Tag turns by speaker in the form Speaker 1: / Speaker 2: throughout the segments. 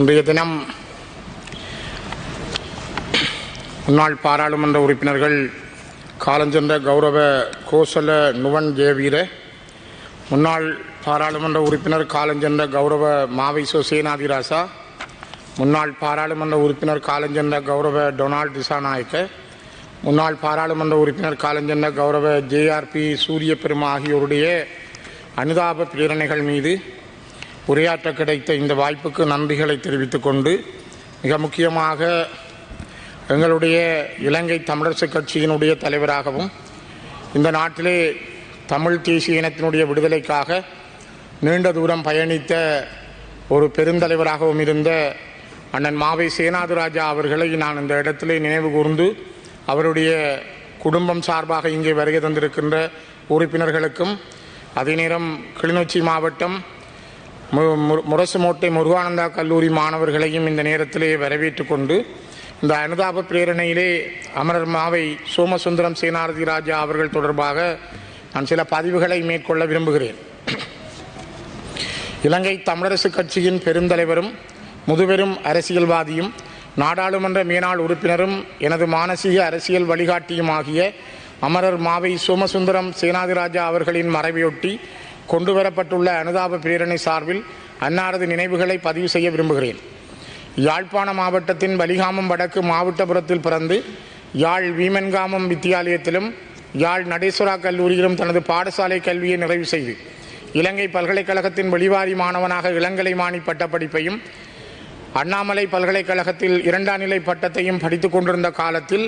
Speaker 1: இன்றைய தினம் முன்னாள் பாராளுமன்ற உறுப்பினர்கள் காலஞ்சென்ற கௌரவ கோசல நுவன் ஜெயவீர, முன்னாள் பாராளுமன்ற உறுப்பினர் காலஞ்சென்ற கௌரவ மாவைசோ சேனாதிராசா, முன்னாள் பாராளுமன்ற உறுப்பினர் காலஞ்சென்ற கௌரவ டொனால்ட் திசாநாயக்க, முன்னாள் பாராளுமன்ற உறுப்பினர் காலஞ்சென்ற கௌரவ ஜேஆர்பி சூரிய பெருமா ஆகியோருடைய அனுதாப பிரேரணைகள் மீது உரையாற்ற கிடைத்த இந்த வாய்ப்புக்கு நன்றிகளை தெரிவித்துக் கொண்டு, மிக முக்கியமாக எங்களுடைய இலங்கை தமிழரசுக் கட்சியினுடைய தலைவராகவும் இந்த நாட்டிலே தமிழ் தேசிய இனத்தினுடைய விடுதலைக்காக நீண்ட தூரம் பயணித்த ஒரு பெருந்தலைவராகவும் இருந்த அண்ணன் மாவை சேனாதிராஜா அவர்களை நான் இந்த இடத்திலே நினைவு கூர்ந்து, அவருடைய குடும்பம் சார்பாக இங்கே வருகை தந்திருக்கின்ற உறுப்பினர்களுக்கும், அதே நேரம் கிளிநொச்சி மாவட்டம் முரசுமோட்டை முருகானந்தா கல்லூரி மாணவர்களையும் இந்த நேரத்திலே வரவேற்றுக் கொண்டு, இந்த அனுதாப பிரேரணையிலே அமரர் மாவை சோமசுந்தரம் சேனாதிராஜா அவர்கள் தொடர்பாக நான் சில பதிவுகளை மேற்கொள்ள விரும்புகிறேன். இலங்கை தமிழரசுக் கட்சியின் பெருந்தலைவரும் முதுபெரும் அரசியல்வாதியும் நாடாளுமன்ற மேனாள் உறுப்பினரும் எனது மானசீக அரசியல் வழிகாட்டியும் ஆகிய அமரர் மாவை சோமசுந்தரம் சேனாதிராஜா அவர்களின் மறைவையொட்டி கொண்டுவரப்பட்டுள்ள அனுதாப பிரேரணை சார்பில் அன்னாரது நினைவுகளை பதிவு செய்ய விரும்புகிறேன். யாழ்ப்பாண மாவட்டத்தின் வலிகாமம் வடக்கு மாவட்டபுரத்தில் பிறந்து யாழ் வீமன்காமம் வித்தியாலயத்திலும் யாழ் நடேஸ்வரா கல்லூரியிலும் தனது பாடசாலை கல்வியை நிறைவு செய்து இலங்கை பல்கலைக்கழகத்தின் வெளிவாரி மாணவனாக இளங்கலை மாணி பட்டப்படிப்பையும் அண்ணாமலை பல்கலைக்கழகத்தில் 2ஆம் நிலை பட்டத்தையும் படித்துக் கொண்டிருந்த காலத்தில்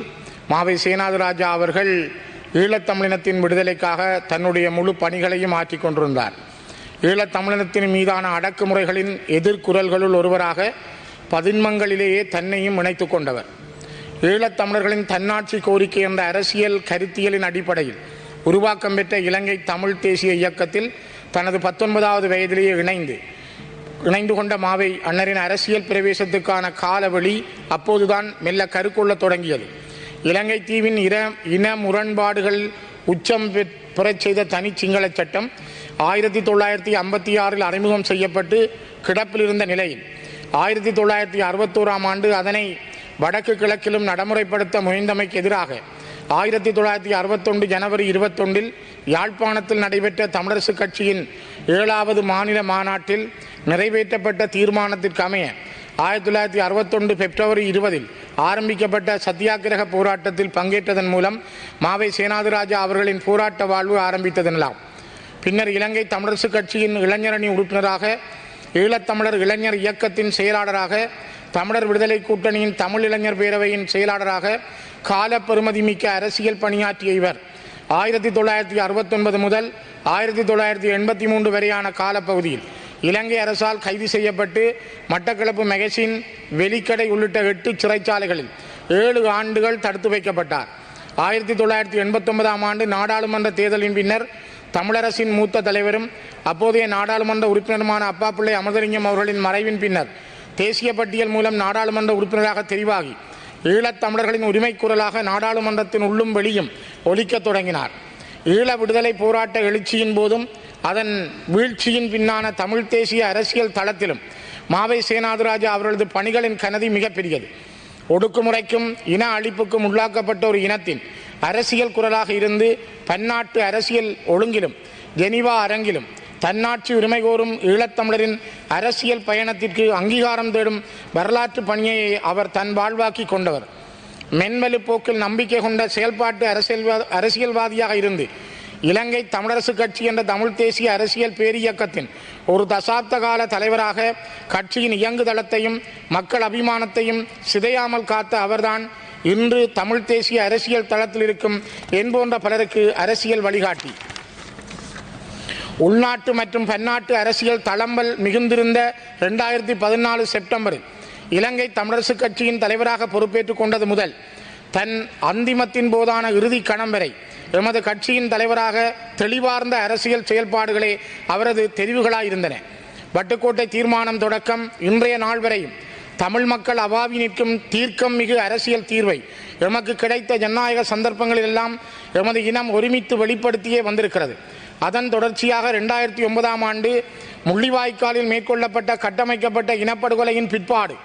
Speaker 1: மாவை சேனாதிராஜா அவர்கள் ஈழத்தமிழினத்தின் விடுதலைக்காக தன்னுடைய முழு பணிகளையும் ஆற்றிக் கொண்டிருந்தார். ஈழத்தமிழினத்தின் மீதான அடக்குமுறைகளின் எதிர்குரல்களுள் ஒருவராக பதின்மங்களிலேயே தன்னையும் இணைத்துக் கொண்டவர். ஈழத்தமிழர்களின் தன்னாட்சி கோரிக்கை என்ற அரசியல் கருத்தியலின் அடிப்படையில் உருவாக்கம் பெற்ற இலங்கை தமிழ் தேசிய இயக்கத்தில் தனது 19வது வயதிலேயே இணைந்து கொண்ட மாவை அண்ணரின் அரசியல் பிரவேசத்துக்கான காலவெளி அப்போதுதான் மெல்ல கருக்கொள்ள தொடங்கியது. இலங்கை தீவின் இன முரண்பாடுகள் உச்சம் பெறச் செய்த தனி சிங்கள சட்டம் 1956 அறிமுகம் செய்யப்பட்டு கிடப்பில் இருந்த நிலையில் 1961ஆம் ஆண்டு அதனை வடக்கு கிழக்கிலும் நடைமுறைப்படுத்த முயன்றமைக்கு எதிராக 1961 ஜனவரி 21 யாழ்ப்பாணத்தில் நடைபெற்ற தமிழரசுக் கட்சியின் 7வது மாநில மாநாட்டில் நிறைவேற்றப்பட்ட தீர்மானத்திற்கு அமைய 1961 பிப்ரவரி 20 ஆரம்பிக்கப்பட்ட சத்தியாகிரக போராட்டத்தில் பங்கேற்றதன் மூலம் மாவை சேனாதிராஜா அவர்களின் போராட்ட வாழ்வு ஆரம்பித்ததெனலாம். பின்னர் இலங்கை தமிழரசுக் கட்சியின் இளைஞரணி உறுப்பினராக, ஈழத்தமிழர் இளைஞர் இயக்கத்தின் செயலாளராக, தமிழர் விடுதலை கூட்டணியின் தமிழ் இளைஞர் பேரவையின் செயலாளராக கால பெறுமதிமிக்க அரசியல் பணியாற்றிய இவர் 1969 முதல் 1983 வரையான காலப்பகுதியில் இலங்கை அரசால் கைது செய்யப்பட்டு மட்டக்களப்பு மெகசின், வெலிக்கடை உள்ளிட்ட 8 சிறைச்சாலைகளில் 7 ஆண்டுகள் தடுத்து வைக்கப்பட்டார். 1989ஆம் ஆண்டு நாடாளுமன்ற தேர்தலின் பின்னர் தமிழரசின் மூத்த தலைவரும் அப்போதைய நாடாளுமன்ற உறுப்பினருமான அப்பாப்பிள்ளை அமர்தலிங்கம் அவர்களின் மறைவின் பின்னர் தேசிய பட்டியல் மூலம் நாடாளுமன்ற உறுப்பினராக தெரிவாகி ஈழத்தமிழர்களின் உரிமை குரலாக நாடாளுமன்றத்தின் உள்ளும் வெளியும் ஒலிக்கத் தொடங்கினார். ஈழ விடுதலை போராட்ட எழுச்சியின் போதும் அதன் வீழ்ச்சியின் பின்னான தமிழ் தேசிய அரசியல் தளத்திலும் மாவை சேனாதிராஜா அவர்களது பணிகளின் கனதி மிகப்பெரியது. ஒடுக்குமுறைக்கும் இன அழிப்புக்கும் உள்ளாக்கப்பட்ட ஒரு இனத்தின் அரசியல் குரலாக இருந்து பன்னாட்டு அரசியல் ஒழுங்கிலும் ஜெனீவா அரங்கிலும் தன்னாட்சி உரிமை கோரும் ஈழத்தமிழரின் அரசியல் பயணத்திற்கு அங்கீகாரம் தேடும் வரலாற்று பணியை அவர் தன் வாழ்வாக்கி கொண்டவர். மென்வலு போக்கில் நம்பிக்கை கொண்ட செயல்பாட்டு அரசியல்வாதியாக இருந்து இலங்கை தமிழரசுக் கட்சி என்ற தமிழ் தேசிய அரசியல் பேரியக்கத்தின் ஒரு தசாப்த கால தலைவராக கட்சியின் இயங்குதளத்தையும் மக்கள் அபிமானத்தையும் சிதையாமல் காத்த அவர்தான் இன்று தமிழ் தேசிய அரசியல் தளத்தில் இருக்கும் என் போன்ற பலருக்கு அரசியல் வழிகாட்டி. உள்நாட்டு மற்றும் பன்னாட்டு அரசியல் தளம்பல் மிகுந்திருந்த 2014 செப்டம்பரில் இலங்கை தமிழரசுக் கட்சியின் தலைவராக பொறுப்பேற்றுக் கொண்டது முதல் தன் அந்திமத்தின் போதான இறுதி கணம் வரை எமது கட்சியின் தலைவராக தெளிவார்ந்த அரசியல் செயல்பாடுகளே அவரது தெரிவுகளாயிருந்தன. வட்டுக்கோட்டை தீர்மானம் தொடக்கம் இன்றைய நாள் வரையும் தமிழ் மக்கள் அவாவி நிற்கும் தீர்க்கம் மிகு அரசியல் தீர்வை எமக்கு கிடைத்த ஜனநாயக சந்தர்ப்பங்களிலெல்லாம் எமது இனம் ஒருமித்து வெளிப்படுத்தியே வந்திருக்கிறது. அதன் தொடர்ச்சியாக 2009ஆம் ஆண்டு முள்ளிவாய்க்காலில் மேற்கொள்ளப்பட்ட கட்டமைக்கப்பட்ட இனப்படுகொலையின் பிற்பாடு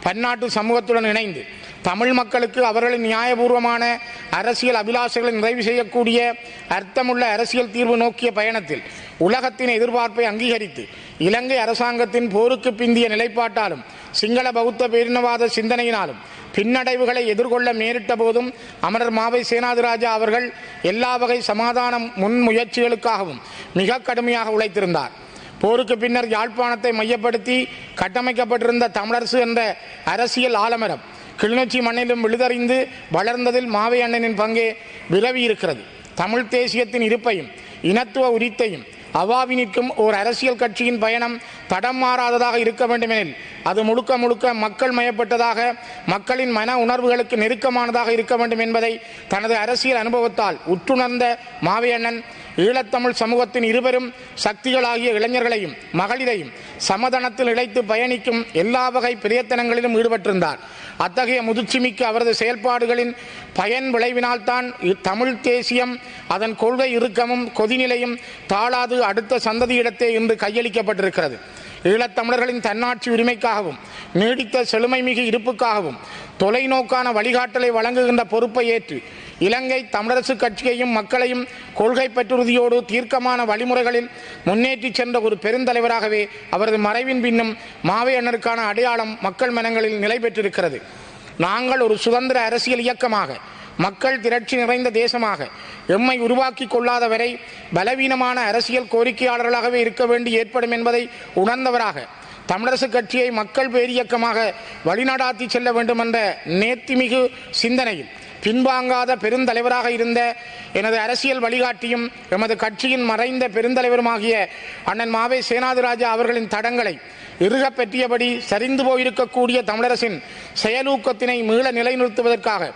Speaker 1: பன்னாட்டு சமூகத்துடன் இணைந்து தமிழ் மக்களுக்கு அவர்களின் நியாயபூர்வமான அரசியல் அபிலாஷைகளை நிறைவு செய்யக்கூடிய அர்த்தமுள்ள அரசியல் தீர்வு நோக்கிய பயணத்தில் உலகத்தின் எதிர்பார்ப்பை அங்கீகரித்து இலங்கை அரசாங்கத்தின் போருக்கு பிந்திய நிலைப்பாட்டாலும் சிங்கள பௌத்த பேரினவாத சிந்தனையினாலும் பின்னடைவுகளை எதிர்கொள்ள நேரிட்ட போதும் அமரர் மாவை சேனாதிராஜா அவர்கள் எல்லா வகை சமாதான முன்முயற்சிகளுக்காகவும் மிக கடுமையாக உழைத்திருந்தார். போருக்கு பின்னர் யாழ்ப்பாணத்தை மையப்படுத்தி கட்டமைக்கப்பட்டிருந்த தமிழரசு என்ற அரசியல் ஆலமரம் கிளிநொச்சி மண்ணிலும் விழுதறிந்து வளர்ந்ததில் மாவை அண்ணனின் பங்கே விரவி இருக்கிறது. தமிழ் தேசியத்தின் இருப்பையும் இனத்துவ உரித்தையும் அவாவி நிற்கும் ஓர் அரசியல் கட்சியின் பயணம் தடம் மாறாததாக இருக்க வேண்டுமெனில் அது முழுக்க முழுக்க மக்கள் மயப்பட்டதாக, மக்களின் மன உணர்வுகளுக்கு நெருக்கமானதாக இருக்க வேண்டும் என்பதை தனது அரசியல் அனுபவத்தால் உற்றுணர்ந்த மாவை அண்ணன் ஈழத்தமிழ் சமூகத்தின் இருவரும் சக்திகளாகிய இளைஞர்களையும் மகளிரையும் சமதனத்தில் இழைத்து பயணிக்கும் எல்லா வகை பிரயத்தனங்களிலும் ஈடுபட்டிருந்தார். அத்தகைய முதிர்ச்சிமிக்க அவரது செயல்பாடுகளின் பயன் விளைவினால்தான் தமிழ் தேசியம் அதன் கொள்கை இறுக்கமும் கொதிநிலையும் தாளாது அடுத்த சந்ததியிடத்தே இன்று கையளிக்கப்பட்டிருக்கிறது. ஈழத்தமிழர்களின் தன்னாட்சி உரிமைக்காகவும் நீடித்த செழுமை மிகு இருப்புக்காகவும் தொலைநோக்கான வழிகாட்டலை வழங்குகின்ற பொறுப்பை ஏற்று இலங்கை தமிழரசு கட்சியையும் மக்களையும் கொள்கை பற்றுறுதியோடு தீர்க்கமான வழிமுறைகளில் முன்னேற்றி சென்ற ஒரு பெருந்தலைவராகவே அவரது மறைவின் பின்னும் மாவை அண்ணனுக்கான அடையாளம் மக்கள் மனங்களில் நிலை பெற்றிருக்கிறது. நாங்கள் ஒரு சுதந்திர அரசியல் இயக்கமாக, மக்கள் திரட்சி நிறைந்த தேசமாக எம்மை உருவாக்கி கொள்ளாத வரை பலவீனமான அரசியல் கோரிக்கையாளர்களாகவே இருக்க வேண்டி ஏற்படும் என்பதை உணர்ந்தவராக தமிழரசு கட்சியை மக்கள் பேரியக்கமாக வழிநடாத்தி செல்ல வேண்டும் என்ற நேர்த்திமிகு சிந்தனையில் பின்வாங்காத பெருந்தலைவராக இருந்த எனது அரசியல் வழிகாட்டியும் எமது கட்சியின் மறைந்த பெருந்தலைவருமாகிய அண்ணன் மாவை சேனாதிராஜா அவர்களின் தடங்களை இறுக பெற்றியபடி சரிந்து போயிருக்கக்கூடிய தமிழரசின் செயலூக்கத்தினை மீள நிலைநிறுத்துவதற்காக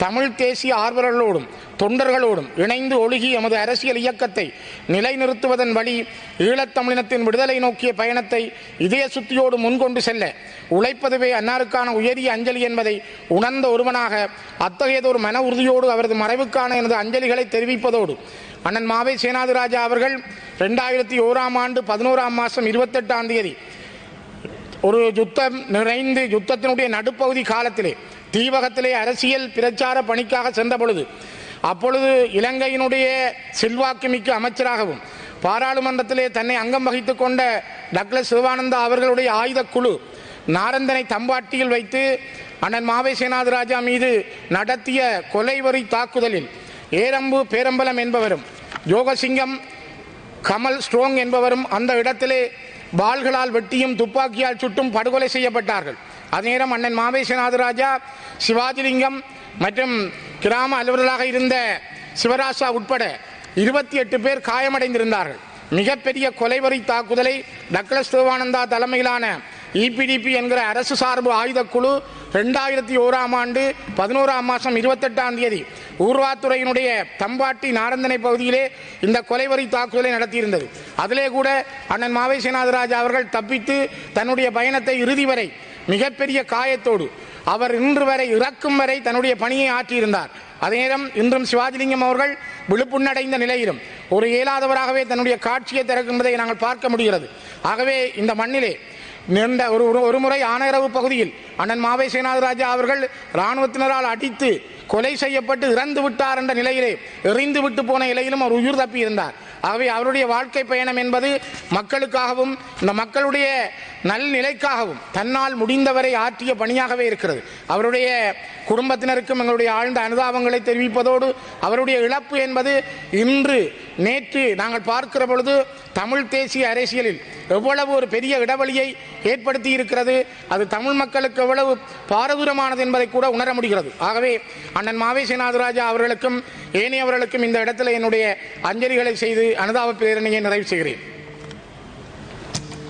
Speaker 1: தமிழ் தேசிய ஆர்வலர்களோடும் தொண்டர்களோடும் இணைந்து ஒழுகி எமது அரசியல் இயக்கத்தை நிலைநிறுத்துவதன் வழி ஈழத்தமிழினத்தின் விடுதலை நோக்கிய பயணத்தை இதய சுத்தியோடு முன்கொண்டு செல்ல உழைப்பதுவே அன்னாருக்கான உயரிய அஞ்சலி என்பதை உணர்ந்த ஒருவனாக அத்தகையதொரு மன உறுதியோடு அவரது மறைவுக்கான எனது அஞ்சலிகளை தெரிவிப்பதோடு அண்ணன் மாவை சேனாதிராஜா அவர்கள் 2001ஆம் ஆண்டு 11ஆம் மாதம் 28ஆம் தேதி ஒரு யுத்தம் நிறைந்து யுத்தத்தினுடைய நடுப்பகுதி காலத்திலே தீவகத்திலே அரசியல் பிரச்சார பணிக்காக சென்ற பொழுது, அப்பொழுது இலங்கையினுடைய செல்வாக்குமிக்க அமைச்சராகவும் பாராளுமன்றத்திலே தன்னை அங்கம் வகித்துக் கொண்ட டக்ளஸ் சிவானந்தா அவர்களுடைய ஆயுத குழு நாரந்தனை தம்பாட்டியில் வைத்து அண்ணன் மாவை சேனாதிராஜா மீது நடத்திய கொலைவரி தாக்குதலில் ஏரம்பு பேரம்பலம் என்பவரும் யோகசிங்கம் கமல் ஸ்ட்ரோங் என்பவரும் அந்த இடத்திலே வாள்களால் வெட்டியும் துப்பாக்கியால் சுட்டும் படுகொலை செய்யப்பட்டார்கள். அதேநேரம் அண்ணன் மாவை சேனாதிராஜா, சிவாஜிலிங்கம் மற்றும் கிராம அலுவலராக இருந்த சிவராசா உட்பட 28 பேர் காயமடைந்திருந்தார்கள். மிகப்பெரிய கொலைவரி தாக்குதலை டக்ளஸ் தேவானந்தா தலைமையிலான இபிடிபி என்கிற அரசு சார்பு ஆயுதக்குழு 2001ஆம் ஆண்டு 11ஆம் மாதம் 28ஆம் தேதி ஊர்வாத்துறையினுடைய தம்பாட்டி நாரந்தனை பகுதியிலே இந்த கொலைவரி தாக்குதலை நடத்தியிருந்தது. அதிலே கூட அண்ணன் மாவை சேனாதிராஜா அவர்கள் தப்பித்து தன்னுடைய பயணத்தை இறுதி வரை மிகப்பெரிய காயத்தோடு அவர் இன்று வரை இறக்கும் வரை தன்னுடைய பணியை ஆற்றியிருந்தார். அதே நேரம் இன்றும் சிவாஜிலிங்கம் அவர்கள் விழுப்புண்ணடைந்த நிலையிலும் ஒரு இயலாதவராகவே தன்னுடைய காட்சியை திறக்கும்பதை நாங்கள் பார்க்க முடிகிறது. ஆகவே இந்த மண்ணிலே நீண்ட ஒரு முறை ஆனையரவு பகுதியில் அண்ணன் மாவை சேனாதிராஜா அவர்கள் இராணுவத்தினரால் அடித்து கொலை செய்யப்பட்டு இறந்து விட்டார் என்ற நிலையிலே எறிந்து விட்டு போன நிலையிலும் அவர் உயிர் தப்பி இருந்தார். ஆகவே அவருடைய வாழ்க்கை பயணம் என்பது மக்களுக்காகவும் இந்த மக்களுடைய நல்நிலைக்காகவும் தன்னால் முடிந்தவரை ஆற்றிய பணியாகவே இருக்கிறது. அவருடைய குடும்பத்தினருக்கும் எங்களுடைய ஆழ்ந்த அனுதாபங்களை தெரிவிப்பதோடு அவருடைய இழப்பு என்பது இன்று நேற்று நாங்கள் பார்க்கிற பொழுது தமிழ் தேசிய அரசியலில் எவ்வளவு ஒரு பெரிய இடைவெளியை ஏற்படுத்தி இருக்கிறது, அது தமிழ் மக்களுக்கு எவ்வளவு பாரதூரமானது என்பதை கூட உணர முடிகிறது. ஆகவே அண்ணன் மாவை சேனாதிராஜா அவர்களுக்கும் ஏனையவர்களுக்கும் இந்த இடத்துல என்னுடைய அஞ்சலிகளை செய்து அனுதாப பிரேரணையை நிறைவு செய்கிறேன்.